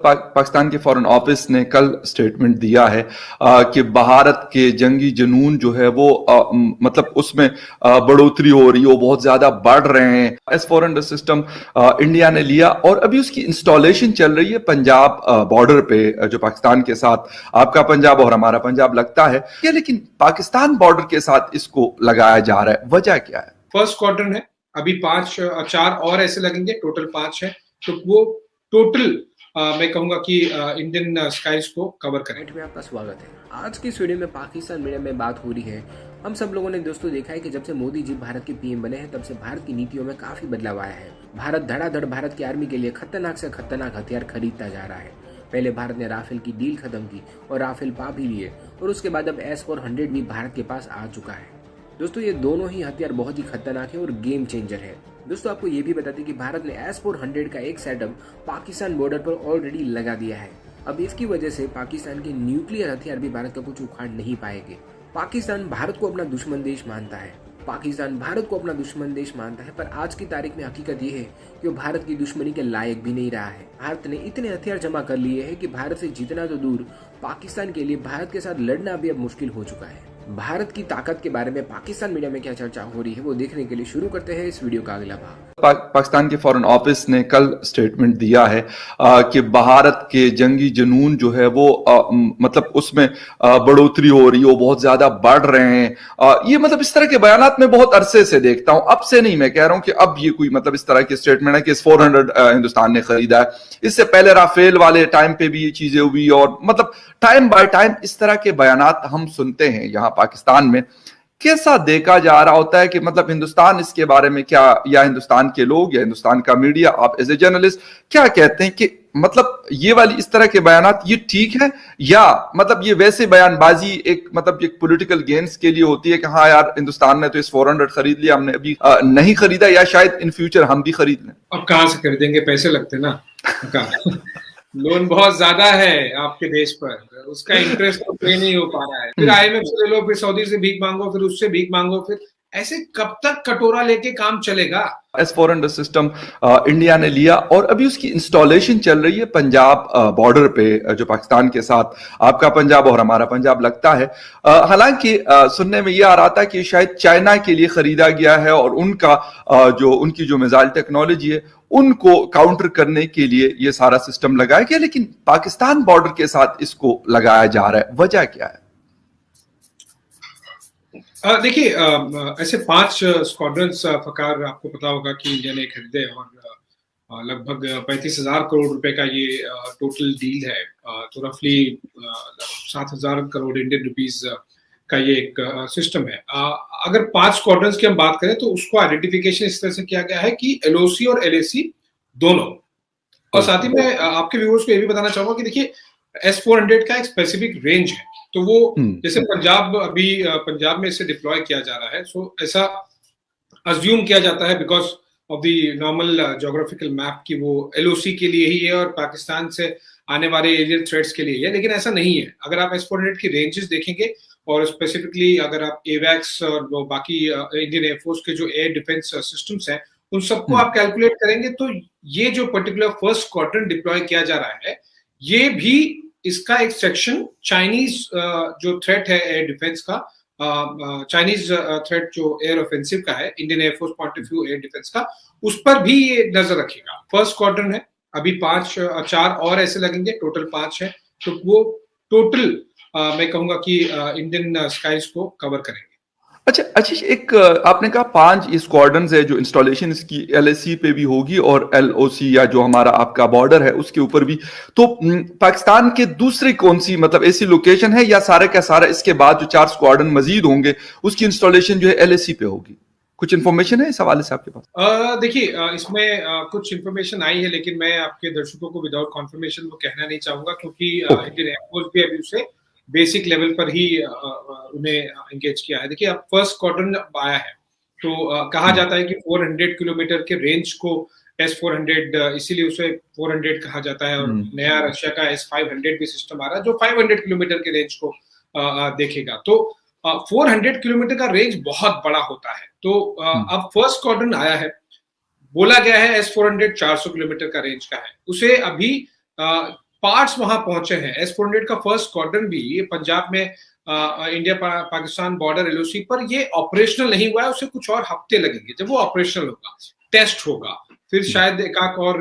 पाकिस्तान के foreign office ने कल स्टेटमेंट दिया है कि भारत के जंगी जुनून जो है वो मतलब उसमें बढ़ोतरी हो रही है, वो बहुत ज्यादा बढ़ रहे हैं। S-400 सिस्टम इंडिया ने लिया और अभी उसकी इंस्टॉलेशन चल रही है पंजाब बॉर्डर पे, जो पाकिस्तान के साथ आपका पंजाब और हमारा पंजाब लगता है क्या, लेकिन पाकिस्तान बॉर्डर के साथ इसको लगाया जा रहा है, वजह क्या है? फर्स्ट क्वार्टर है, अभी 4 और ऐसे लगेंगे, टोटल 5 है। तो वो टोटल मैं कहूंगा कि इंडियन स्काइज को कवर करें। में आपका स्वागत है। आज की इस वीडियो में पाकिस्तान मीडिया में बात हो रही है। हम सब लोगों ने दोस्तों देखा है कि जब से मोदी जी भारत के पीएम बने हैं तब से भारत की नीतियों में काफी बदलाव आया है। भारत धड़ाधड़ भारत की आर्मी के लिए खतरनाक से खतरनाक हथियार खरीदता जा रहा है। पहले भारत ने राफेल की डील खत्म की और राफेल पा भी लिए और उसके बाद अब S-400 भी भारत के पास आ चुका है। दोस्तों ये दोनों ही हथियार बहुत ही खतरनाक है और गेम चेंजर है। दोस्तों आपको ये भी बता दें कि भारत ने S-400 का एक सेटअप पाकिस्तान बॉर्डर पर ऑलरेडी लगा दिया है। अब इसकी वजह से पाकिस्तान के न्यूक्लियर हथियार भी भारत का कुछ उखाड़ नहीं पाएंगे। पाकिस्तान भारत को अपना दुश्मन देश मानता है। पाकिस्तान भारत को अपना दुश्मन देश मानता है, पर आज की तारीख में हकीकत ये है कि वो भारत की दुश्मनी के लायक भी नहीं रहा है। भारत ने इतने हथियार जमा कर लिए हैं कि भारत से जितना तो दूर, पाकिस्तान के लिए भारत के साथ लड़ना भी अब मुश्किल हो चुका है। भारत की ताकत के बारे में पाकिस्तान मीडिया में क्या चर्चा हो रही है वो देखने के लिए शुरू करते हैं इस वीडियो का अगला भाग। पाकिस्तान के फॉरेन ऑफिस ने कल स्टेटमेंट दिया है कि भारत के जंगी जुनून जो है वो मतलब उसमें बढ़ोतरी हो रही है, वो बहुत ज्यादा बढ़ रहे हैं। ये मतलब इस तरह के बयानात में बहुत अरसे से देखता हूं, अब से नहीं, मैं कह रहा हूं कि अब ये कोई मतलब इस तरह की स्टेटमेंट है कि S-400 हिंदुस्तान ने खरीदा है। इससे पहले राफेल वाले टाइम पे भी ये चीजें हुई और मतलब टाइम बाय टाइम इस तरह के बयानात हम सुनते हैं यहाँ पाकिस्तान में। कैसा देखा जा रहा होता है कि मतलब हिंदुस्तान इसके बारे में क्या, या हिंदुस्तान के लोग या हिंदुस्तान का मीडिया, आप एज ए जर्नलिस्ट क्या कहते हैं कि मतलब ये वाली इस तरह के बयानात ये ठीक है, या मतलब ये वैसे बयानबाजी एक मतलब एक पॉलिटिकल गेन्स के लिए होती है कि हाँ यार हिंदुस्तान ने तो S-400 खरीद लिया, हमने अभी नहीं खरीदा, या शायद इन फ्यूचर हम भी खरीद लें। अब कहां से खरीदेंगे, पैसे लगते ना लोन बहुत ज्यादा है आपके देश पर, उसका इंटरेस्ट तो पे नहीं हो पा रहा है। फिर IMF से ले लो, फिर सऊदी से भीख मांगो, फिर उससे भीख मांगो, फिर ऐसे कब तक कटोरा लेके काम चलेगा। S-400 सिस्टम इंडिया ने लिया और अभी उसकी इंस्टॉलेशन चल रही है पंजाब बॉर्डर पे, जो पाकिस्तान के साथ आपका पंजाब और हमारा पंजाब लगता है। हालांकि सुनने में यह आ रहा था कि शायद चाइना के लिए खरीदा गया है और उनका जो उनकी जो मिसाइल टेक्नोलॉजी है उनको काउंटर करने के लिए यह सारा सिस्टम लगाया गया, लेकिन पाकिस्तान बॉर्डर के साथ इसको लगाया जा रहा है, वजह क्या है? देखिए, ऐसे 5 स्क्वाड्रन्स फकार आपको पता होगा कि इंडिया ने खरीदे और लगभग 35,000 करोड़ रुपए का ये टोटल डील है। तो रफली 7,000 करोड़ इंडियन रुपीस का ये एक सिस्टम है। अगर 5 स्क्वाड्रन्स की हम बात करें तो उसको आइडेंटिफिकेशन इस तरह से किया गया है कि LOC और LAC दोनों। और साथ ही मैं आपके व्यूअर्स को ये भी बताना चाहूंगा कि देखिए S-400 का एक स्पेसिफिक रेंज है, तो वो जैसे पंजाब में इसे डिप्लॉय किया जा रहा है, सो ऐसा अज्यूम किया जाता है because of the normal geographical map की वो LOC के लिए ही है और पाकिस्तान से आने वाले एरियल थ्रेट्स के लिए है, लेकिन ऐसा नहीं है। अगर आप S-400 की रेंजेस देखेंगे और स्पेसिफिकली अगर आप AWACS और वो बाकी इंडियन एयरफोर्स के जो एयर डिफेंस सिस्टम्स हैं उन सबको आप कैलकुलेट करेंगे तो ये जो पर्टिकुलर फर्स्ट स्क्वाड्रन डिप्लॉय किया जा रहा है, ये भी इसका एक सेक्शन चाइनीज जो थ्रेट है एयर डिफेंस का, चाइनीज थ्रेट जो एयर ऑफेंसिव का है, Indian air force point of view air defence का, उस पर भी ये नजर रखेगा। फर्स्ट स्क्वाड्रन है, अभी 4 और ऐसे लगेंगे, टोटल 5 है। तो वो टोटल मैं कहूंगा कि इंडियन स्काइज को कवर करेंगे। अच्छा आशीष, एक आपने कहा 5 स्क्वाड्रन्स है जो इंस्टॉलेशन इसकी LAC पे भी होगी और LOC या जो हमारा आपका बॉर्डर है उसके ऊपर भी, तो पाकिस्तान के दूसरी कौन सी मतलब ऐसी लोकेशन है, या सारे का सारा इसके बाद जो 4 स्क्वाड्रन मजीद होंगे उसकी इंस्टॉलेशन जो है LAC पे होगी? कुछ इन्फॉर्मेशन है इस हवाले से आपके पास? देखिए, इसमें कुछ इन्फॉर्मेशन आई है, लेकिन मैं आपके दर्शकों को विदाउट कॉन्फर्मेशन वो कहना नहीं चाहूंगा, क्योंकि इंडियन एयरफोर्स भी अभी उसे बेसिक लेवल पर ही उन्हें एंगेज किया है। देखिए, अब फर्स्ट स्क्वाड्रन आया है तो कहा जाता है कि 400 किलोमीटर के रेंज को S-400, इसीलिए उसे 400 कहा जाता है। और नया रशिया का S-500 भी सिस्टम आ रहा है जो 500 किलोमीटर के रेंज को देखेगा। तो 400 किलोमीटर का रेंज बहुत बड़ा होता है। तो अब फर्स्ट स्क्वाड्रन आया है, बोला गया है S-400 400 किलोमीटर का रेंज का है, उसे अभी पार्ट्स वहां पहुंचे हैं। S-400 का फर्स्ट स्क्वाड्रन भी ये पंजाब में इंडिया पाकिस्तान बॉर्डर LOC पर ये ऑपरेशनल नहीं हुआ है, उसे कुछ और हफ्ते लगेंगे। जब वो ऑपरेशनल होगा, टेस्ट होगा, फिर शायद एक और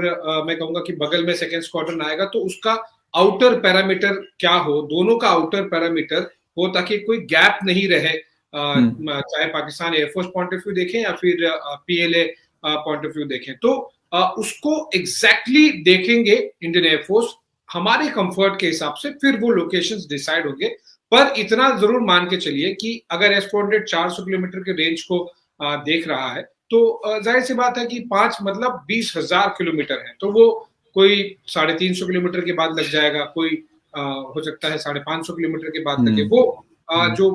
मैं कहूंगा कि बगल में सेकेंड स्क्वाड्रन आएगा, तो उसका आउटर पैरामीटर क्या हो, दोनों का आउटर पैरामीटर हो ताकि कोई गैप नहीं रहे, चाहे Pakistan air force point of view देखें या फिर PLA पॉइंट ऑफ व्यू देखें, तो उसको एग्जैक्टली देखेंगे इंडियन एयरफोर्स हमारे कंफर्ट के हिसाब से, फिर वो लोकेशंस डिसाइड होंगे। पर इतना जरूर मान के चलिए कि अगर S-400 400 किलोमीटर के रेंज को देख रहा है, तो जाहिर सी बात है कि 5 मतलब 20,000 किलोमीटर है, तो वो कोई 350 किलोमीटर के बाद लग जाएगा, कोई हो सकता है 550 किलोमीटर के बाद लगे। वो जो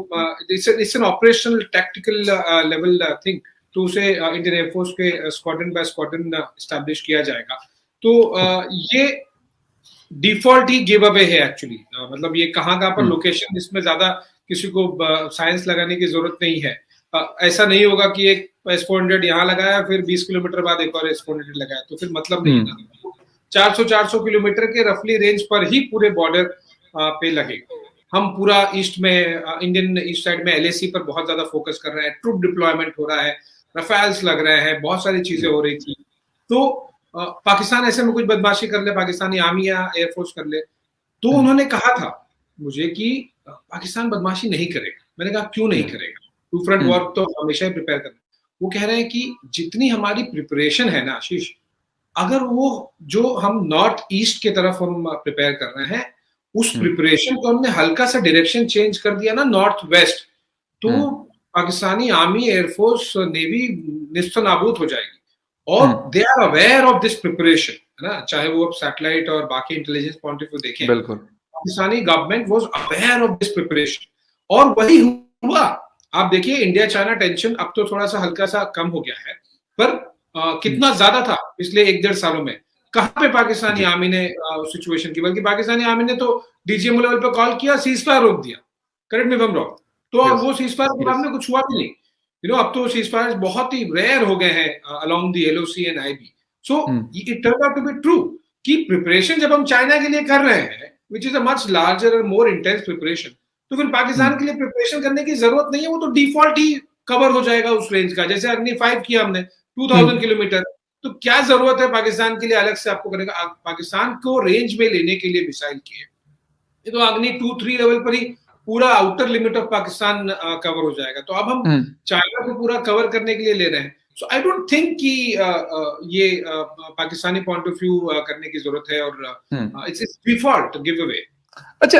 it's an operational tactical level thing, तो उसे इंडियन एयरफोर्स के स्क्वाड्रन बाय स्क्वाड्रन एस्टैब्लिश किया जाएगा। तो ये डिफॉल्ट ही गिव अवे है एक्चुअली, मतलब ये कहाँ पर लोकेशन, इसमें ज्यादा किसी को साइंस लगाने की जरूरत नहीं है। ऐसा नहीं होगा कि एक S-400 यहाँ लगाया, फिर 20 किलोमीटर बाद एक और S-400 लगाया, तो फिर मतलब नहीं है। 400 किलोमीटर के रफली रेंज पर ही पूरे बॉर्डर पे लगेगा। हम पूरा ईस्ट में, इंडियन ईस्ट साइड में LAC पर बहुत ज्यादा फोकस कर रहे हैं, ट्रूप डिप्लॉयमेंट हो रहा है, रफेल्स लग रहे हैं, बहुत सारी चीजें हो रही थी। तो पाकिस्तान ऐसे में कुछ बदमाशी कर ले, पाकिस्तानी आर्मी या एयरफोर्स कर ले, तो उन्होंने कहा था मुझे कि पाकिस्तान बदमाशी नहीं करेगा। मैंने कहा क्यों नहीं करेगा, टू फ्रंट वॉर तो हमेशा ही प्रिपेयर करना। वो कह रहे हैं कि जितनी हमारी प्रिपरेशन है ना आशीष, अगर वो जो हम नॉर्थ ईस्ट की तरफ हम प्रिपेयर कर रहे हैं, उस प्रिपरेशन को हमने हल्का सा डायरेक्शन चेंज कर दिया ना नॉर्थ वेस्ट, तो पाकिस्तानी आर्मी, एयरफोर्स, नेवी निस्तो नाबूद हो जाएगी। और they are aware of this preparation, है ना, चाहे वो अब सैटेलाइट और बाकी इंटेलिजेंस पॉइंट ऑफ व्यू देखें, बिल्कुल Pakistani government was aware of this preparation, और वही हुआ। आप देखिए इंडिया चाइना टेंशन अब तो थोड़ा सा हल्का सा कम हो गया है, पर कितना ज्यादा था पिछले 1-1.5 सालों में। कहां पे पाकिस्तानी आर्मी ने सिचुएशन की, बल्कि पाकिस्तानी आर्मी ने तो DGMO लेवल पे कॉल किया, सीजफायर रोक दिया, correct me if I am wrong, तो वो सीजफायर के बाद में कुछ हुआ भी नहीं। अब तो सीजफायर बहुत ही रेयर हो गए हैं along the LOC and IB। So it turn out to be true कि प्रिपरेशन जब हम चाइना के लिए कर रहे हैं, which is a much larger और मोर इंटेंस प्रिपरेशन, तो फिर पाकिस्तान के लिए प्रिपरेशन करने की जरूरत नहीं है, वो तो डिफॉल्ट ही कवर हो जाएगा उस रेंज का। जैसे अग्नि 5 किया हमने 2000 किलोमीटर, तो क्या जरूरत है पाकिस्तान के लिए अलग से आपको करने का। पाकिस्तान को रेंज में लेने के लिए मिसाइल किए, ये तो अग्नि 2-3 लेवल पर ही पूरा outer limit of Pakistan cover हो जाएगा। तो अब हम चाइना को पूरा कवर करने के लिए ले रहे हैं। सो आई डोंट थिंक कि ये पाकिस्तानी पॉइंट ऑफ व्यू करने की जरूरत है, और इट्स डिफॉल्ट गिव अवे। अच्छा,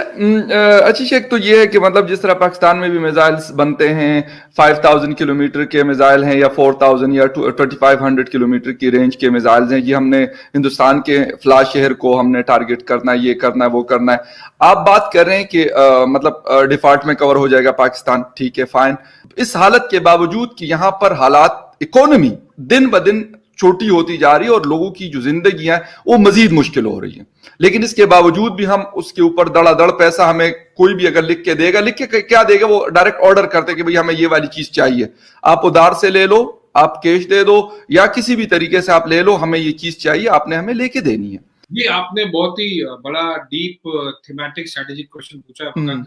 आशीष, एक तो ये है कि मतलब जिस तरह पाकिस्तान में भी मिसाइल्स बनते हैं, 5000 किलोमीटर के मिसाइल हैं या 4000 या 2500 किलोमीटर की रेंज के मिसाइल्स हैं, ये हमने हिंदुस्तान के फ्ला शहर को हमने टारगेट करना है, ये करना है, वो करना है। आप बात कर रहे हैं कि मतलब डिफॉल्ट में कवर हो जाएगा पाकिस्तान, ठीक है, फाइन। इस हालत के बावजूद कि यहाँ पर हालात, इकोनॉमी दिन ब दिन छोटी होती जा रही है और लोगों की जो जिंदगी है वो मजीद मुश्किल हो रही है, लेकिन इसके बावजूद भी हम उसके ऊपर धड़ाधड़ पैसा, हमें कोई भी अगर लिख के देगा, लिख के क्या देगा, वो डायरेक्ट ऑर्डर करते कि भाई हमें ये वाली चीज चाहिए, आप उधार से ले लो, आप कैश दे दो, या किसी भी तरीके से आप ले लो, हमें ये चीज चाहिए, आपने हमें लेके देनी है। ये आपने बहुत ही बड़ा डीप थीमेटिक स्ट्रेटेजिक क्वेश्चन पूछा है।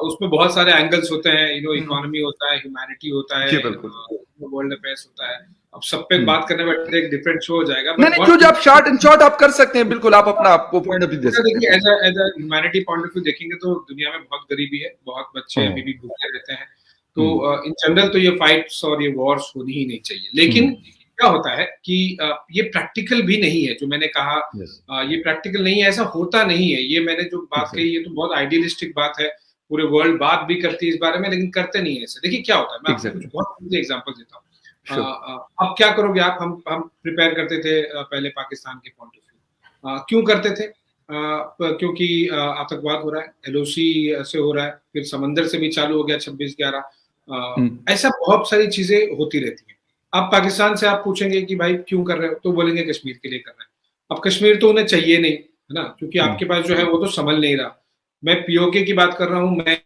उसमें बहुत सारे एंगल्स होते हैं, इकोनॉमी होता है, ह्यूमैनिटी होता है, वर्ल्ड अफेयर्स होता है। अब सब पे बात करने बैठे एक डिफरेंट शो हो जाएगा। नहीं, जो आप शॉर्ट एंड शॉर्ट आप कर सकते हैं, बिल्कुल आप अपना आपको पॉइंट ऑफ व्यू दे सकते हैं। देखिए as a humanity point of view देखेंगे तो दुनिया में बहुत गरीबी है, बहुत बच्चे अभी भी भूखे रहते हैं, तो इन जनरल तो ये फाइट्स और ये वॉर्स होनी ही नहीं चाहिए। लेकिन क्या होता है कि ये प्रैक्टिकल भी नहीं है, जो मैंने कहा, ये प्रैक्टिकल नहीं है, ऐसा होता नहीं है। ये मैंने जो बात कही, ये तो बहुत आइडियलिस्टिक बात है, पूरे वर्ल्ड बात भी करती है इस बारे में, लेकिन करते नहीं है ऐसे। देखिए क्या होता है, मैं आपको कुछ बहुत एग्जांपल देता हूँ। अब क्या करोगे आप, हम प्रिपेयर करते थे पहले पाकिस्तान के पॉइंट ऑफ व्यू। क्यों करते थे? क्योंकि आतंकवाद हो रहा है, LOC से हो रहा है, फिर समंदर से भी चालू हो गया 26/11, ऐसा बहुत सारी चीजें होती रहती हैं। अब पाकिस्तान से आप पूछेंगे कि भाई क्यों कर रहे हो, तो बोलेंगे कश्मीर के लिए कर रहे हैं। अब कश्मीर तो उन्हें चाहिए नहीं, है ना, क्योंकि आपके पास जो है वो तो संभल नहीं रहा। मैं POK की बात कर रहा हूँ, मैं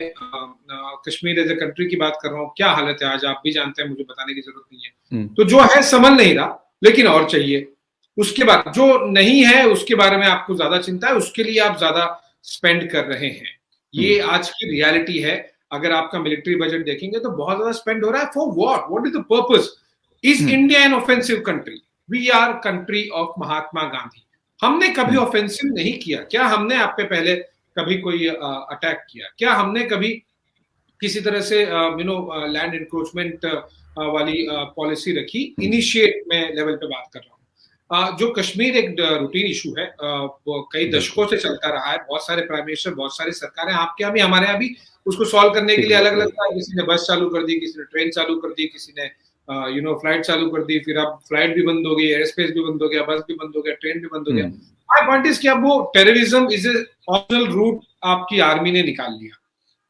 कश्मीर एज ए कंट्री की बात कर रहा हूँ। क्या हालत है आज आप भी जानते हैं, मुझे बताने की जरूरत नहीं है। तो जो है संभल नहीं रहा, लेकिन और चाहिए। उसके बाद जो नहीं है उसके बारे में आपको ज्यादा चिंता है, उसके लिए आप ज्यादा स्पेंड कर रहे हैं। ये आज की रियलिटी है। अगर आपका मिलिट्री बजट देखेंगे तो बहुत ज्यादा स्पेंड हो रहा है। For what is the purpose? Is India an offensive country? We are country of Mahatma Gandhi. हमने कभी ऑफेंसिव नहीं किया। क्या हमने आप पे पहले कभी कोई अटैक किया? क्या हमने कभी किसी तरह से लैंड इंक्रोचमेंट वाली पॉलिसी रखी? इनिशिएट में लेवल पे बात कर रहा हूँ। जो कश्मीर एक रूटीन इशू है, वो कई दशकों से चलता रहा है। बहुत सारे प्राइम मिनिस्टर, बहुत सारी सरकारें, आपके यहाँ भी हमारे यहाँ भी उसको सॉल्व करने के लिए अलग अलग था। किसी ने बस चालू कर दी, किसी ने ट्रेन चालू कर दी, किसी ने फ्लाइट चालू कर दी। फिर अब फ्लाइट भी बंद हो गई, एयर स्पेस भी बंद हो गया, बस भी बंद हो गया, ट्रेन भी बंद हो गया। माय पॉइंट इज कि अब वो terrorism is a optional route आपकी आर्मी ने निकाल लिया।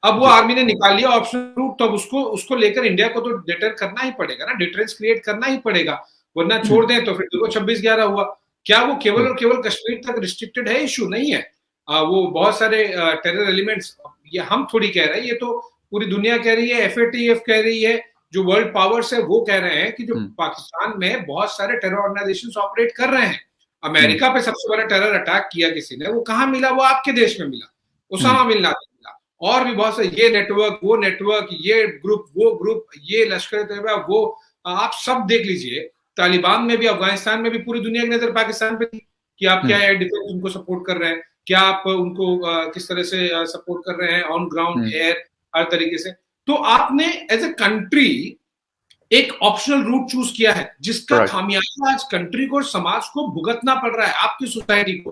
अब वो आर्मी ने निकाल लिया ऑप्शनल रूट, तो उसको लेकर इंडिया को तो डिटर करना ही पड़ेगा ना, डिटरेंस क्रिएट करना ही पड़ेगा, वरना छोड़ दें तो फिर देखो 26/11 हुआ। क्या वो केवल और केवल कश्मीर तक रिस्ट्रिक्टेड है? इशू नहीं है। वो बहुत सारे टेरर एलिमेंट्स, ये हम थोड़ी कह रहे हैं, ये तो पूरी दुनिया कह रही है, FATF कह रही है, जो वर्ल्ड पावर्स है वो कह रहे हैं कि जो पाकिस्तान में बहुत सारे टेरर ऑर्गेनाइजेशंस ऑपरेट कर रहे हैं। अमेरिका पे सबसे बड़ा टेरर अटैक किया किसी ने, वो कहाँ मिला? वो आपके देश में मिला, उसामा बिन लादेन मिला। और भी बहुत सारे, ये नेटवर्क, वो नेटवर्क, ये ग्रुप, वो ग्रुप, ये लश्कर तैयबा, वो आप सब देख लीजिए। तालिबान में भी, अफगानिस्तान में भी पूरी दुनिया की नजर पाकिस्तान पे थी कि आप क्या एयर डिफेंस उनको सपोर्ट कर रहे हैं, क्या आप उनको किस तरह से सपोर्ट कर रहे हैं ऑन ग्राउंड, एयर, हर तरीके से। तो आपने एज ए कंट्री एक ऑप्शनल रूट चूज किया है, जिसका खामियाजा आज कंट्री को, समाज को भुगतना पड़ रहा है, आपकी सोसाइटी को।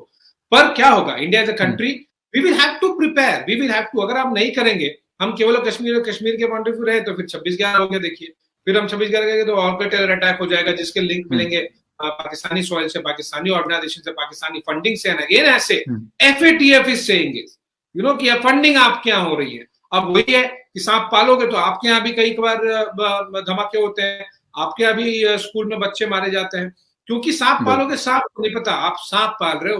पर क्या होगा? India as a country, we will have to prepare, we will have to. अगर आप नहीं करेंगे, हम केवल कश्मीर के पॉइंट ऑफ व्यू रहे, तो फिर 26/11 हो गया। देखिए, फिर हम 26/11 करेंगे तो और कोई टेरर अटैक हो जाएगा, जिसके लिंक मिलेंगे पाकिस्तानी सॉइल से, पाकिस्तानी ऑर्गेनाइजेशन से, पाकिस्तानी फंडिंग से। एंड अगेन ऐसे FATF इज सेइंग कि फंडिंग आपके यहाँ हो रही है। अब वही है कि सांप पालोगे तो आपके यहाँ भी कई बार धमाके होते हैं, आपके यहाँ भी स्कूल में बच्चे मारे जाते हैं, क्योंकि सांप पालोगे, सांप को नहीं पता आप सांप पाल रहे हो।